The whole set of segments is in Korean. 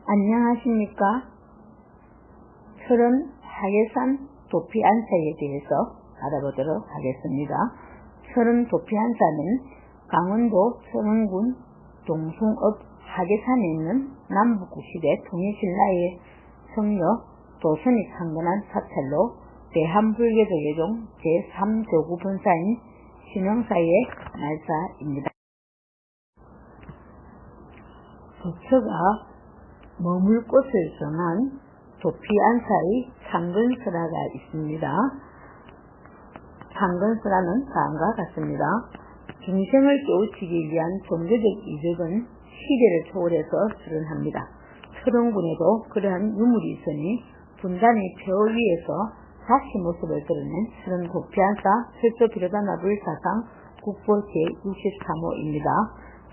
안녕하십니까? 철원 하계산 도피안사에 대해서 알아보도록 하겠습니다. 철원 도피안사는 강원도 철원군 동숭읍 하계산에 있는 남북구시대 통일신라의 성녀 도선이 창건한 사찰로 대한불교적 예종 제3조구 본사인 신흥사의 말사입니다. 부처가 머물 곳을 정한 도피안사의 창건설화가 있습니다. 창건설화는 다음과 같습니다. 중생을 깨우치기 위한 종교적 이적은 시대를 초월해서 출현합니다. 철원군에도 그러한 유물이 있으니 분단의 표 위에서 다시 모습을 드러낸 철원 도피안사 철조비로자나불 사상 국보 제63호입니다.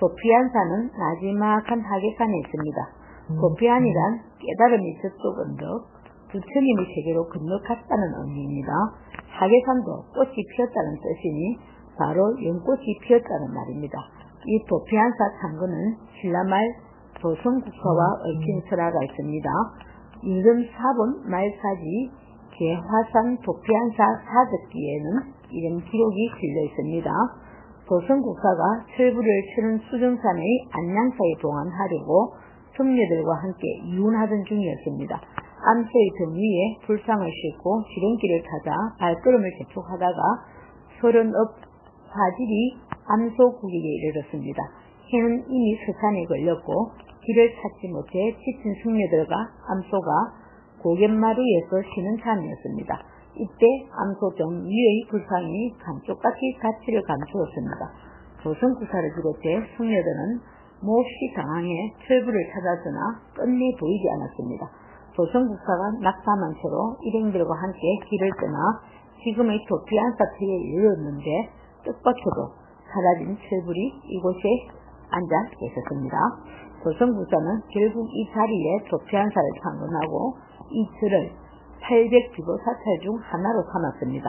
도피안사는 나지막한 하계산에 있습니다. 도피안이란 깨달음이 저쪽 언덕, 부처님의 세계로 건너갔다는 의미입니다. 하계산도 꽃이 피었다는 뜻이니 바로 연꽃이 피었다는 말입니다. 이 도피안사 창건은 신라말 도성국사와 얽힌 설화가 있습니다. 임금 4본 말사지 개화산 도피안사 사적기에는 이런 기록이 실려 있습니다. 도성국사가 철부를 치는 수정산의 안양사에 동안하려고 성녀들과 함께 이혼하던 중이었습니다. 암소의 등 위에 불상을 싣고 지름길을 찾아 발걸음을 재촉하다가 서른읍 화질이 암소 구경에 이르렀습니다. 해는 이미 서산에 걸렸고 길을 찾지 못해 지친 성녀들과 암소가 고갯마루에서 쉬는 참이었습니다. 이때 암소 등 위의 불상이 감쪽같이 가치를 감추었습니다. 도성구사를 비롯해 성녀들은 몹시 당황해 철부를 찾았으나 끝내 보이지 않았습니다. 도성국사가 낙담한 채로 일행들과 함께 길을 떠나 지금의 도피안사터에 이르렀는데 뜻밖에도 사라진 철불이 이곳에 앉아 계셨습니다. 도성국사는 결국 이 자리에 도피안사를 창건하고 이 절을 800비도 사찰 중 하나로 삼았습니다.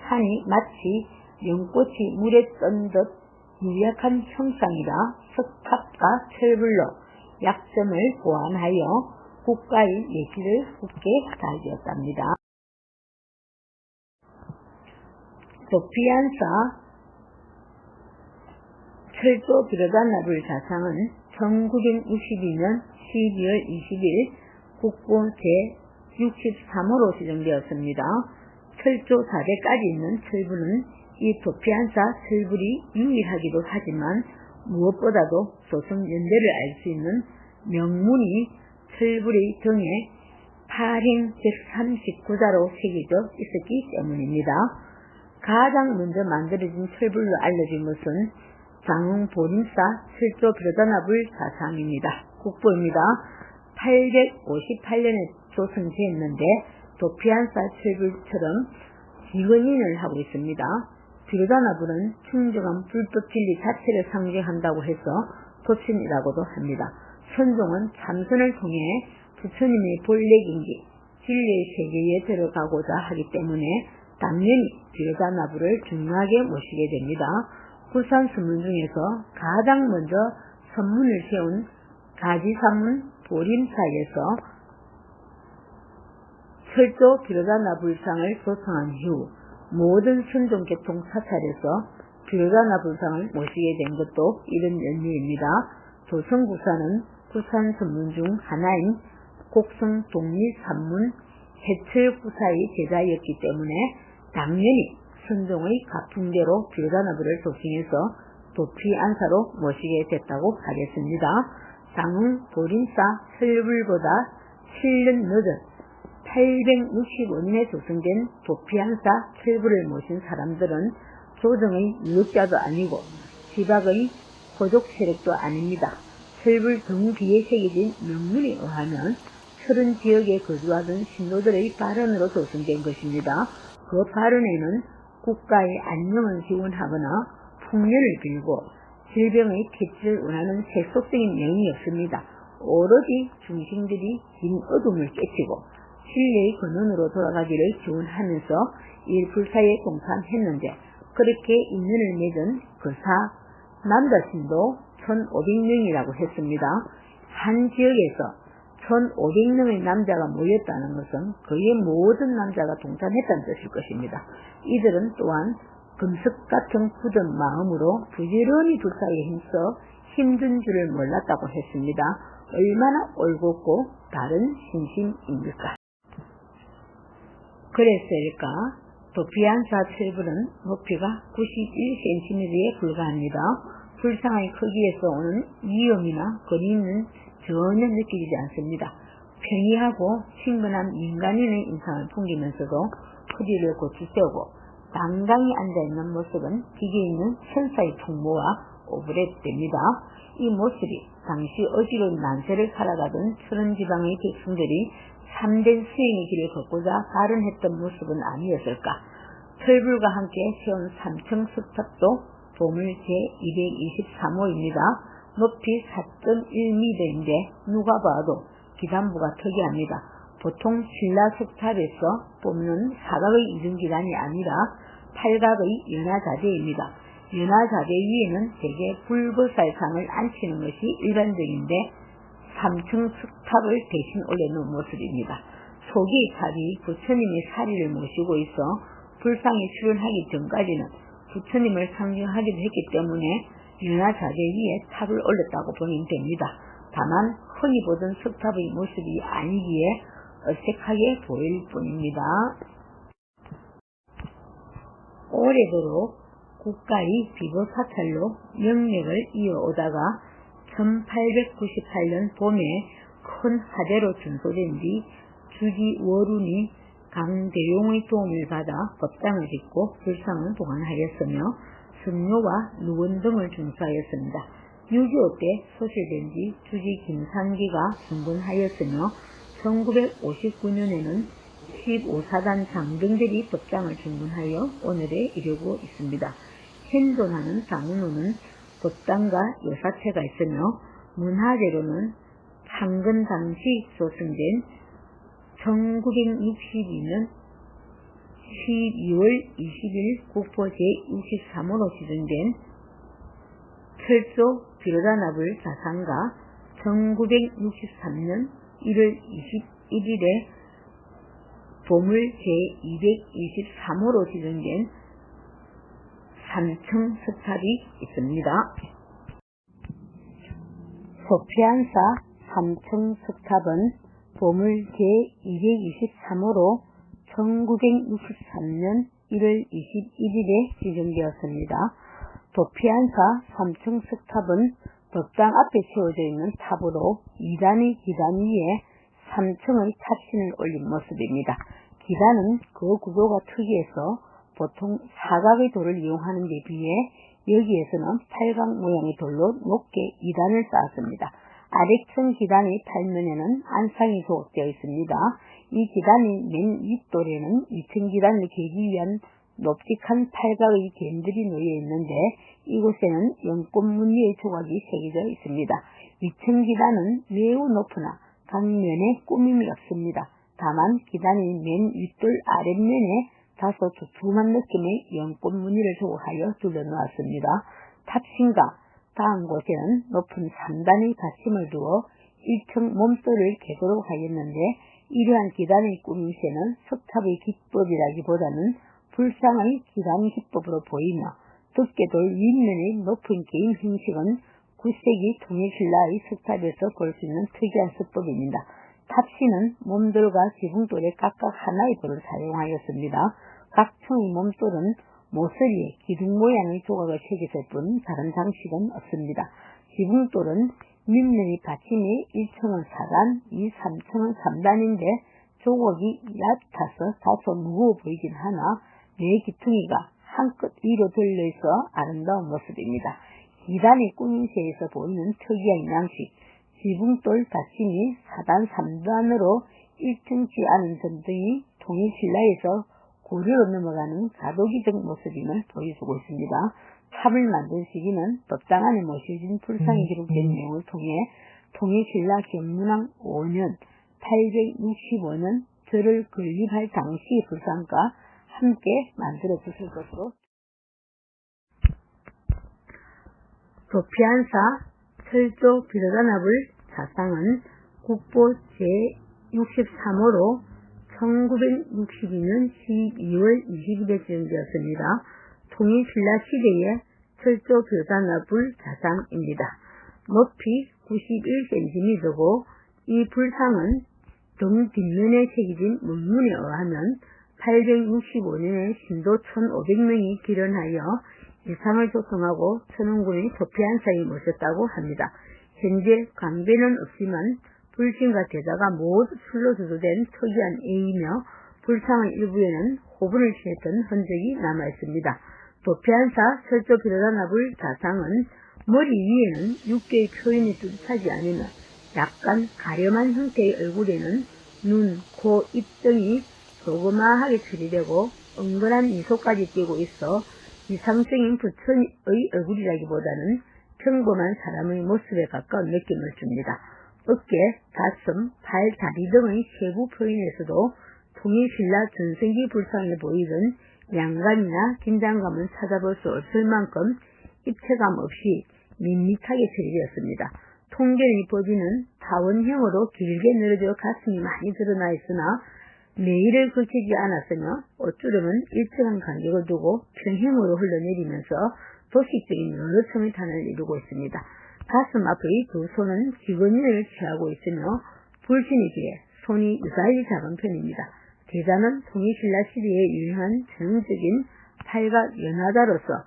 산이 마치 연꽃이 물에 뜬 듯 유약한 형상이라 석탑과 철불로 약점을 보완하여 국가의 예시를 굳게 달되었답니다. 도피안사 철조 비로자나불 사상은 1962년 12월 20일 국보 제63호로 지정되었습니다. 철조 4대까지 있는 철부는 이 도피안사 철불이 유일하기도 하지만 무엇보다도 조선 연대를 알 수 있는 명문이 철불의 등에 파행 139자로 새겨져 있었기 때문입니다. 가장 먼저 만들어진 철불로 알려진 것은 장흥보림사 철조 비로자나불 사상입니다. 국보입니다. 858년에 조성되었는데 도피안사 철불처럼 기근인을 하고 있습니다. 비로자나불은 충정한 불법 진리 자체를 상징한다고 해서 도친이라고도 합니다. 선종은 참선을 통해 부처님의 본래긴기 진리의 세계에 들어가고자 하기 때문에 당연히 비로자나불을 중요하게 모시게 됩니다. 구산 선문 중에서 가장 먼저 선문을 세운 가지산문 보림사에서 철조 비로자나불상을 조성한 이후 모든 선종계통 사찰에서 비로자나불상을 모시게 된 것도 이런 연유입니다. 조선구사는 구산 선문 중 하나인 곡성 독립산문 해철구사의 제자였기 때문에 당연히 선종의 가풍대로 비로자나불을 조성해서 도피안사로 모시게 됐다고 하겠습니다. 장흥 보림사 철불보다 7년 늦은 865년에 조성된 도피안사 철불을 모신 사람들은 조정의 유력자도 아니고 지박의 호족 세력도 아닙니다. 철불 등 뒤에 새겨진 명문에 의하면 철원 지역에 거주하던 신도들의 발언으로 조성된 것입니다. 그 발언에는 국가의 안녕을 기원하거나 풍년을 빌고 질병의 퇴치를 원하는 세속적인 내용이 없습니다. 오로지 중생들이 긴 어둠을 깨치고 진리의 근원으로 돌아가기를 기원하면서 일불사에 동참했는데 그렇게 인연을 맺은 그사 남자신도 1500명이라고 했습니다. 한 지역에서 1500명의 남자가 모였다는 것은 거의 모든 남자가 동참했다는 뜻일 것입니다. 이들은 또한 금석 같은 굳은 마음으로 부지런히 불사에 힘써 힘든 줄을 몰랐다고 했습니다. 얼마나 올곧고 바른 신심입니까? 그랬을까? 도피안사 철불은 높이가 91cm에 불과합니다. 불상의 크기에서 오는 위험이나 거리는 전혀 느끼지 않습니다. 평이하고 친근한 민간인의 인상을 풍기면서도 허리를 고치세우고 당당히 앉아있는 모습은 기계 있는 천사의 풍모와 오브랩됩니다. 이 모습이 당시 어지러운 난세를 살아가던 천원지방의 백성들이 참된 수행의 길을 걷고자 발언했던 모습은 아니었을까. 철불과 함께 세운 3층 석탑도 보물 제223호입니다. 높이 4.1m인데 누가 봐도 기단부가 특이합니다. 보통 신라 석탑에서 보면 사각의 이등기단이 아니라 팔각의 연화자재입니다. 연화자재 위에는 대개 불보살상을 앉히는 것이 일반적인데 3층 석탑을 대신 올려놓은 모습입니다. 소기의 탑이 부처님의 사리를 모시고 있어 불상에 출연하기 전까지는 부처님을 상징하기도 했기 때문에 연화자재 위에 탑을 올렸다고 보면 됩니다. 다만 흔히 보던 석탑의 모습이 아니기에 어색하게 보일 뿐입니다. 오래도록 국가의 비보사찰로 명맥을 이어오다가 1898년 봄에 큰 화재로 전소된 뒤 주지 월운이 강대용의 도움을 받아 법당을 짓고 불상을 보관하였으며 성묘와 누원 등을 준수하였습니다. 6.25 때 소실된 뒤 주지 김상기가 승분하였으며 1959년에는 15사단 장병들이 법당을 중분하여 오늘에 이르고 있습니다. 현존하는 당운호는 법당과 여사체가 있으며 문화재로는 창건 당시 소승된 1962년 12월 20일 국보 제63호로 지정된 철조 비로자나불 자상과 1963년 1월 21일에 보물 제223호로 지정된 3층 석탑이 있습니다. 도피안사 3층 석탑은 보물 제223호로 1963년 1월 21일에 지정되었습니다. 도피안사 3층 석탑은 법당 앞에 세워져 있는 탑으로 2단의 기단 위에 3층의 탑신을 올린 모습입니다. 기단은 그 구조가 특이해서 보통 사각의 돌을 이용하는 데 비해 여기에서는 팔각 모양의 돌로 높게 2단을 쌓았습니다. 아래층 기단의 팔면에는 안상이 조각되어 있습니다. 이 기단의 맨 윗돌에는 2층 기단을 개기 위한 높직한 팔각의 겐들이 놓여 있는데 이곳에는 연꽃무늬의 조각이 새겨져 있습니다. 위층 기단은 매우 높으나 각 면에 꾸밈이 없습니다. 다만 기단의 맨 윗돌 아랫면에 다소 두툼한 느낌의 연꽃무늬를 조각하여 둘러놓았습니다. 탑신과 다음 곳에는 높은 3단의 받침을 두어 1층 몸돌을 개도록 하였는데 이러한 기단의 꾸밈새는 석탑의 기법이라기보다는 불상의 기단 기법으로 보이며 덮개돌 윗면의 높은 개임 형식은 9세기 통일신라의 석탑에서 볼 수 있는 특이한 수법입니다. 탑신은 몸돌과 지붕돌에 각각 하나의 돌을 사용하였습니다. 각 층의 몸돌은 모서리에 기둥 모양의 조각을 새겼을 뿐 다른 장식은 없습니다. 지붕돌은 밑면의 받침이 1층은 4단, 2, 3층은 3단인데 조각이 얕아서 다소 무거워 보이긴 하나 네 기퉁이가 한껏 위로 들려있어 아름다운 모습입니다. 기단의 꾸밈새에서 보이는 특이한 양식, 지붕돌 받침이 4단, 3단으로 1층지 않은 점 등이 통일신라에서 고려로 넘어가는 가도기적 모습임을 보여주고 있습니다. 탑을 만든 시기는 법당 안에 모셔진 불상이 기록된 내용을 통해 통일신라 gen문왕 5년 865년 절을 건립할 당시 불상과 함께 만들어졌을 것으로 도피안사 철조 비로자나불 자상은 국보 제63호로 1962년 12월 20일에 지정되었습니다. 통일신라 시대의 철조 벼단화 자상입니다. 높이 91cm고 이 불상은 등 뒷면에 새겨진 문문에 의하면 865년에 신도 1500명이 기원하여 이상을 조성하고 천원군의 도피한사에 모셨다고 합니다. 현재 광배는 없지만 불신과 대자가 모두 술로 주도된 특이한 애이며 불상의 일부에는 호분을 취했던 흔적이 남아있습니다. 도피한사 철조 비로자나불 자상은 머리 위에는 육개의 표현이 뚜렷하지 않으며 약간 가렴한 형태의 얼굴에는 눈, 코, 입 등이 조그마하게 처리되고 은근한 미소까지 띄고 있어 이상적인 부처의 얼굴이라기보다는 평범한 사람의 모습에 가까운 느낌을 줍니다. 어깨, 가슴, 발, 다리 등의 세부 표현에서도 통일신라 전성기 불상에 보이던 양감이나 긴장감은 찾아볼 수 없을 만큼 입체감 없이 밋밋하게 처리되었습니다. 통견의 버비는 타원형으로 길게 늘어져 가슴이 많이 드러나 있으나 매일을 걸치지 않았으며 옷주름은 일정한 간격을 두고 평형으로 흘러내리면서 도식적인 여러 층의 탄을 이루고 있습니다. 가슴 앞의 두 손은 기근인을 취하고 있으며 불신에 비해 손이 유달리 작은 편입니다. 대자는 통일신라 시대에 유행한 전형적인 팔각 연화자로서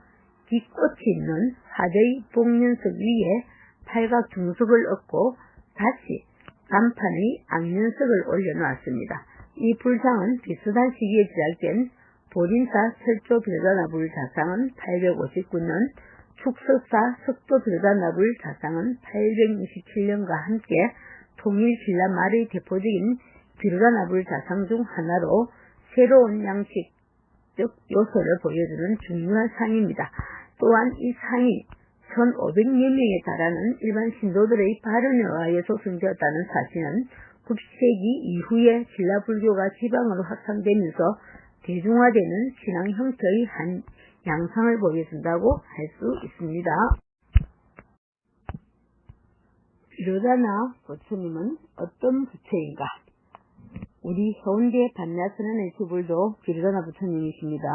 깃꽃이 있는 화대의 복면석 위에 팔각 중석을 얹고 다시 간판의 악년석을 올려놓았습니다. 이 불상은 비슷한 시기에 제작된 보림사 철조 비로자나불 자상은 859년, 축석사 석도 비로자나불 자상은 867년과 함께 통일신라 말의 대표적인 비로자나불 자상 중 하나로 새로운 양식적 요소를 보여주는 중요한 상입니다. 또한 이 상이 1500여 명에 달하는 일반 신도들의 발언에 의하여 조성되었다는 사실은 9세기 이후에 신라불교가 지방으로 확산되면서 대중화되는 신앙 형태의 한 양상을 보여준다고 할 수 있습니다. 비로자나 부처님은 어떤 부처인가? 우리 해운대 반야선언의 주불도 비로자나 부처님이십니다.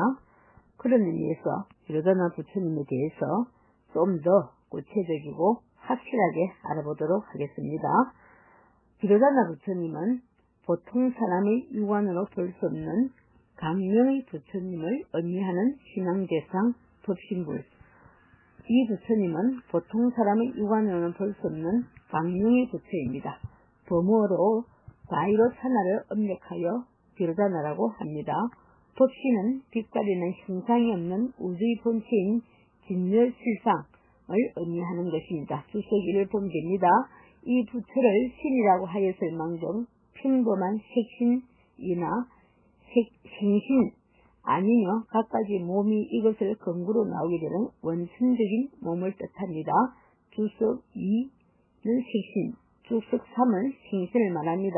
그런 의미에서 비로자나 부처님에 대해서 좀 더 구체적이고 확실하게 알아보도록 하겠습니다. 비로자나 부처님은 보통 사람의 육안으로 볼 수 없는 강명의 부처님을 의미하는 신앙대상 법신불. 이 부처님은 보통 사람의 육안으로는 볼 수 없는 강명의 부처입니다. 범어로 바이로 산하를 음력하여 비로자나라고 합니다. 법신은 빛가리는 형상이 없는 우주의 본체인 진멸실상을 의미하는 것입니다. 주석이를 보면 됩니다. 이 부처를 신이라고 하였을 망정 평범한 색신이나 생신 아니며 갖가지 몸이 이것을 근거로 나오게 되는 원천적인 몸을 뜻합니다. 주석 2는 색신, 주석 3은 생신을 말합니다.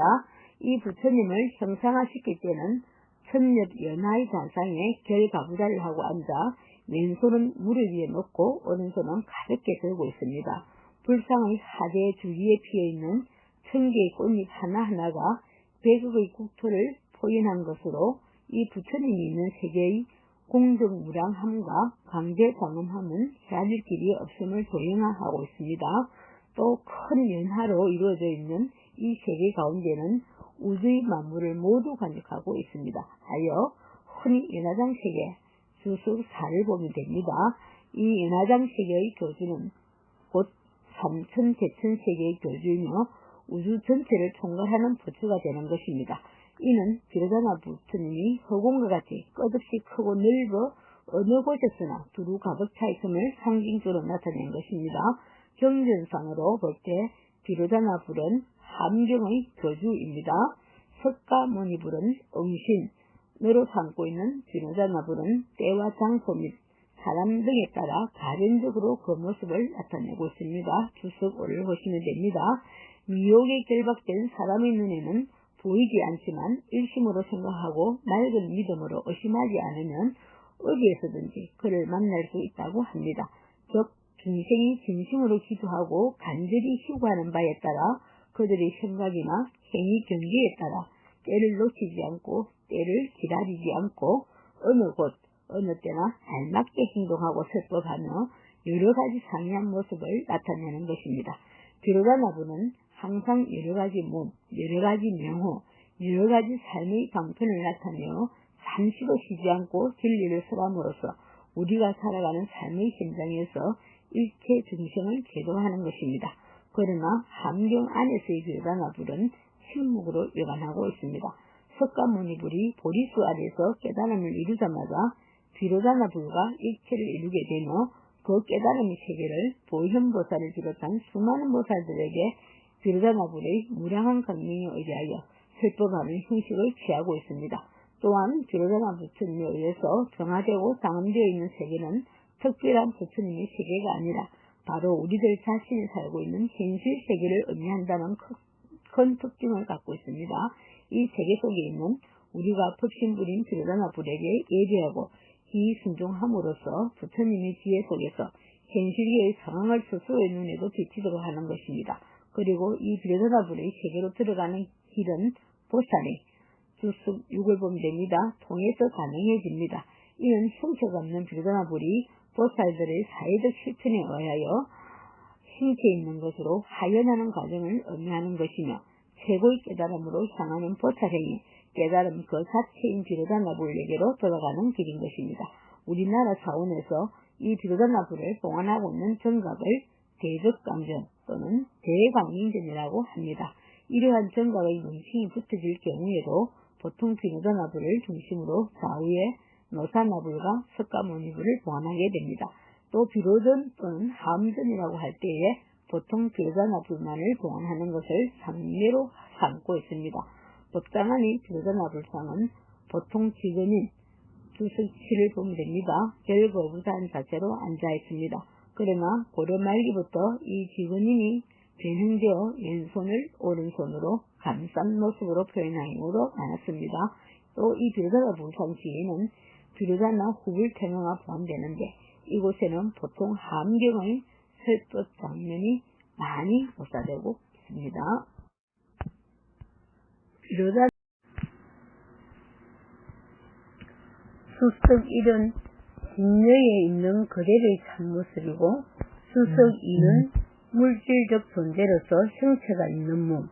이 부처님을 형상화시킬 때는 천엽 연하의 잔상에 결가부자를 하고 앉아 왼손은 무릎 위에 놓고 오른손은 가볍게 들고 있습니다. 불상의 하대 주위에 피어있는 1000개의 꽃잎 하나하나가 백억의 국토를 포인한 것으로 이 부처님이 있는 세계의 공정무량함과 강대장엄함은 헤아릴 길이 없음을 조형하고 있습니다. 또 큰 연하로 이루어져 있는 이 세계 가운데는 우주의 만물을 모두 간직하고 있습니다. 하여 흔히 연화장 세계 주석 4를 보면 됩니다. 이 연화장 세계의 교주는 곧 삼천대천 세계의 교주이며 우주 전체를 총괄하는 부처가 되는 것입니다. 이는 비로자나 부처님이 허공과 같이 끝없이 크고 넓어 어느 곳에서나 두루 가득 차 있음을 상징적으로 나타낸 것입니다. 경전상으로 볼 때 비로자나 불은 함경의 교주입니다. 석가모니 불은 응신으로 삼고 있는 비로자나 불은 때와 장소 및 사람 등에 따라 가변적으로 그 모습을 나타내고 있습니다. 주석 5를 보시면 됩니다. 미혹에 결박된 사람의 눈에는 보이지 않지만 일심으로 생각하고 맑은 믿음으로 의심하지 않으면 어디에서든지 그를 만날 수 있다고 합니다. 즉 중생이 진심으로 기도하고 간절히 희구하는 바에 따라 그들의 생각이나 행위 경계에 따라 때를 놓치지 않고 때를 기다리지 않고 어느 곳 어느 때나 알맞게 행동하고 설법하며 여러 가지 상이한 모습을 나타내는 것입니다. 비로자나부는 항상 여러 가지 몸, 여러 가지 명호, 여러 가지 삶의 방편을 나타내어 잠시도 쉬지 않고 진리를 설함으로써 우리가 살아가는 삶의 현장에서 일체 중생을 제도하는 것입니다. 그러나 함경 안에서의 비로자나불은 침묵으로 일관하고 있습니다. 석가모니불이 보리수 아래서 깨달음을 이루자마자 비로자나불과 일체를 이루게 되며 그 깨달음의 세계를 보현보살을 비롯한 수많은 보살들에게 비로자나불의 무량한 강명에 의지하여 설법하는 형식을 취하고 있습니다. 또한 비로자나 부처님에 의해서 정화되고 장엄되어 있는 세계는 특별한 부처님의 세계가 아니라 바로 우리들 자신이 살고 있는 현실 세계를 의미한다는 큰 특징을 갖고 있습니다. 이 세계 속에 있는 우리가 법신불인 비로자나불에게 예배하고 기순종함으로써 부처님의 지혜 속에서 현실계의 상황을 스스로의 눈에도 비치도록 하는 것입니다. 그리고 이 비로자나불의 세계로 들어가는 길은 보살의 주습 6을 보면 됩니다. 통해서 가능해집니다. 이는 형체가 없는 비로자나불이 보살들의 사회적 실천에 의하여 형체 있는 것으로 하연하는 과정을 의미하는 것이며 최고의 깨달음으로 향하는 보살행위, 깨달음 그 자체인 비로자나불에게로 돌아가는 길인 것입니다. 우리나라 차원에서 이 비로자나불을 봉안하고 있는 정각을 대적강전 또는 대광명전이라고 합니다. 이러한 정각의 명칭이 붙어질 경우에도 보통 비로자나불을 중심으로 좌우에 노사나불과 석가모니불을 봉안하게 됩니다. 또 비로전 또는 함전이라고 할 때에 보통 비로자나불만을 봉안하는 것을 상례로 삼고 있습니다. 법당안의 비로자나불상은 보통 직원인 주석치를 보면 됩니다. 별거부산 자체로 앉아 있습니다. 그러나 고려 말기부터 이 직원인이 변형되어 왼손을 오른손으로 감싼 모습으로 표현하므로 많았습니다. 또 이 비로자나불상 뒤에는 비로자나 후불태명화 포함되는데 이곳에는 보통 함경의 설법 장면이 많이 묘사되고 있습니다. 비로자나 수석 1은 진여에 있는 거래의 참모습이고 수석 2는 물질적 존재로서 형체가 있는 몸,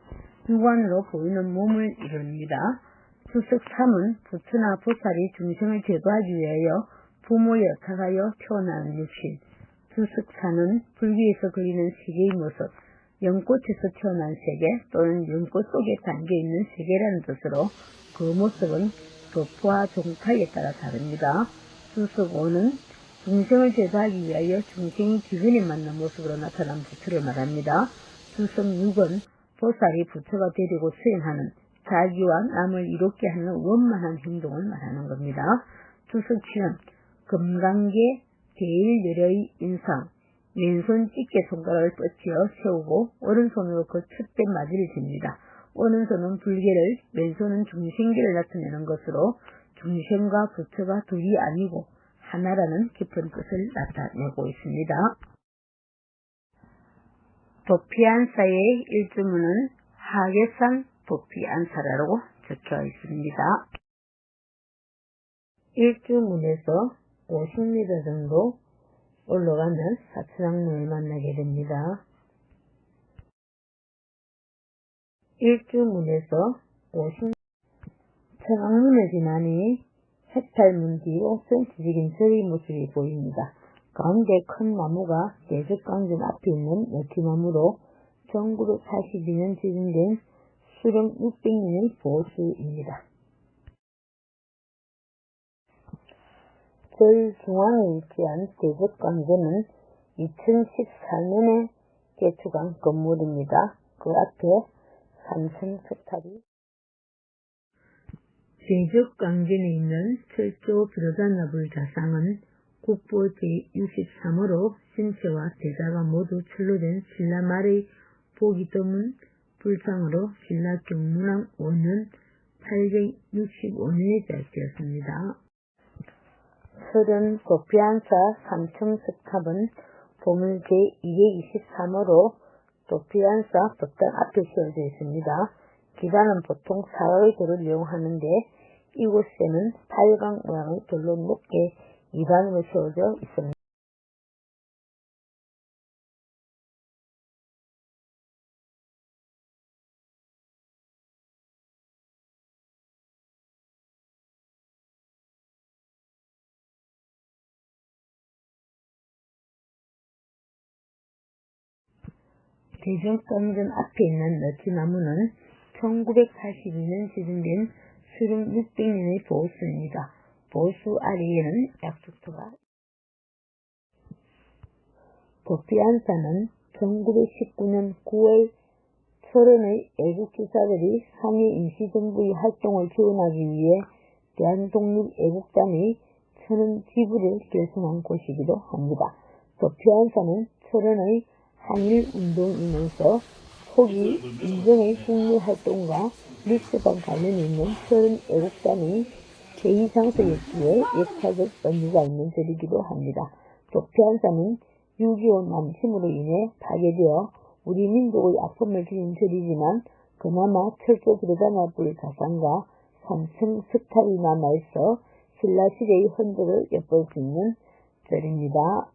육안으로 보이는 몸을 이룹니다. 수석 3은 부처나 보살이 중생을 제도하기 위하여 부모에 의탁하여 태어나는 육신, 수석 4는 불교에서 그리는 세계의 모습, 연꽃에서 태어난 세계 또는 연꽃 속에 담겨있는 세계라는 뜻으로 그 모습은 도포와 종파에 따라 다릅니다. 수석 5는 중생을 제도하기 위하여 중생의 기근에 맞는 모습으로 나타난 부처를 말합니다. 수석 6은 보살이 부처가 되려고 수행하는 자기와 남을 이롭게 하는 원만한 행동을 말하는 겁니다. 수석 7은 금강계 제일열의 인상, 왼손 집게 손가락을 뻗쳐 세우고 오른손으로 그 첫대 마디를 줍니다. 오른손은 불계를, 왼손은 중생계를 나타내는 것으로 중생과 부처가 둘이 아니고 하나라는 깊은 뜻을 나타내고 있습니다. 도피안사의 일주문은 하계산 도피안사라고 적혀 있습니다. 일주문에서 50m 정도 올라가면 사천왕릉을 만나게 됩니다. 일주문에서 50천왕문을 지나니 해탈문 뒤로 전체적인 절의 모습이 보입니다. 가운데 큰 나무가 대적강전 앞에 있는 여티나무로 1942년 지정된 수령 600년의 보수입니다. 절 중앙에 위치한 대적강전은 2014년에 개축한 건물입니다. 그 앞에 삼천석탑이 대적강전에 있는 철조 비로자나불 자상은 국보 제63호로 신체와 대자가 모두 철로된 신라말의 보기 드문 불상으로 신라 경문왕 5년 865년에 제작되었습니다. 설은 도피안사 삼청석탑은 보물 제223호로 도피안사 법당 앞에 세워져 있습니다. 기단은 보통 사각의 돌을 이용하는데 이곳에는 8강 모양의 돌로 높게 2단으로 세워져 있습니다. 대중성전 앞에 있는 너티나무는 1942년 지정된 수령 600년의 보수입니다. 보수 아래에는 약속터가 도피안사는 1919년 9월 철원의 애국기사들이 항해 임시정부의 활동을 지원하기 위해 대한독립애국단의 철원 지부를 결성한 곳이기도 합니다. 도피안사는 철원의 항일운동이면서 초기 인정의 국내활동과 밀접한 관련이 있는 철원 애국단의 제2장소였기에 역사적 의미가 있는 절이기도 합니다. 도피안사는 6.25 남침으로 인해 파괴되어 우리 민족의 아픔을 지닌 절이지만 그나마 철도 들어가나불 가상과 3층 석탑이 남아있어 신라시대의 흔적을 엿볼 수 있는 절입니다.